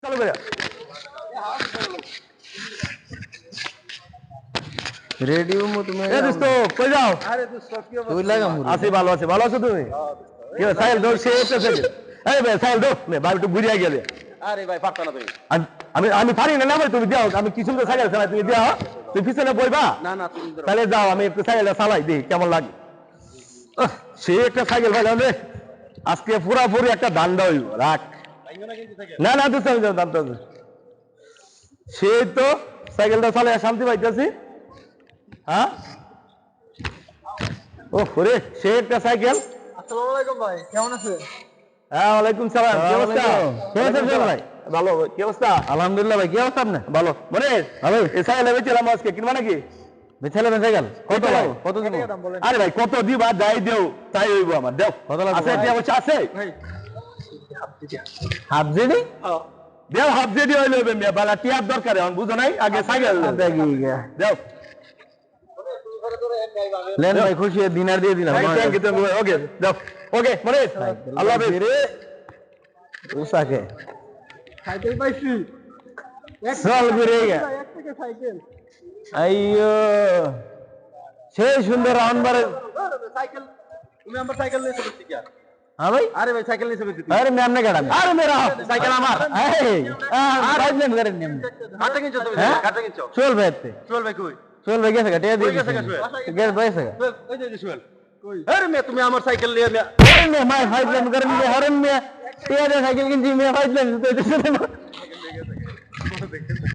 চলো বেরা রেডিও মো তুমি এ দোস্ত কই যাও? আরে দোস্ত কি অবস্থা? তুই লাগা মুরে আছি ভালো আছে, ভালো আছো তুমি? কি হলো, সাইল দৌড় সে এসে থেকে এই বে সাইল দৌড় নে ভাই একটু ঘুরিয়ে গেলে আরে ভাই পারতা না তুমি। আমি আমি পারি না, না ভাই তুমি দাও, আমি কিছু তো সাইকেল চালাই, তুমি দাও, তুমি পিছনে বইবা না না তুমি ধরো। তাহলে যাও, আমি একটু সাইকেলটা চালাই দেখি কেমন লাগে। সে একটা সাইকেল ভাই রে, আজকে পুরাপুরি একটা দান্ডা হইব, রাখ ভাইঙ্গো না কিন্তু থাকে। না না দোস্ত আমি দান্ডা সে তো সাইকেলটা চালাই শান্তি পাইতেছি। হ্যাঁ ও রে, সে একটা সাইকেল। আসসালামু আলাইকুম ভাই, কেমন আছেন? হ্যাঁ ওয়ালাইকুম সালাম, কি অবস্থা? কেমন আছেন ভাই? ভালো, কি অবস্থা? আলহামদুলিল্লাহ ভাই, কি অবস্থা আপনার? ভালো মনে ভালো। এই সাইকেল বেচলাম আজকে, কিনবা নাকি? বেচালে বেচাইগাল কত ভাই? ভাই? কত দিব? দাম বলেন। আরে ভাই কত দিবা, যাই দেও তাই হইব আমার, দেও কত লাগবে আছে, ভাই? দেও আছে ভাই হাফ জেডি দেও, হাফ জেডি হইলে হইবে মিয়া, বালা টিয়ার দরকার এখন, বুঝো নাই, আগে সাইকেল দেখি দেও। লেন ভাই, খুশি হয়ে দিনার দিয়ে দিলাম। থ্যাংক ইউ, ওকে দেও, ওকে মনে আল্লাহ হাফেজ। উসাকে সাইকেল পাইছি। চল ঘুরে গে। এক থেকে সাইকেল। আইয়ো সেই সুন্দর রাউন্ড বারে। সাইকেল তুমি আমার সাইকেল নিয়ে চলেছি কি আর? হ্যাঁ ভাই, আরে ভাই সাইকেল নিয়ে চলেছি। আরে ম্যাম না গাড়া আরে মেরা সাইকেল আমার। এই রাজলেন করেন নিয়ম কাটা কিনছো তুমি? হ্যাঁ? কাটা কিনছো? চল ভাই এতে চল ভাই কই? চল ভাই গেছে গাটে দিয়ে কই গেছে গা সোহেল? গেছে ভাই গেছে সোহেল, ওই যে সোহেল। কই? আরে মে তুমি আমার সাইকেল নিয়ে আরে মে মাই ফাইজলেন করেন মে হরন মে টিয়ারে সাইকেল কিনছি মে ফাইজলেন তো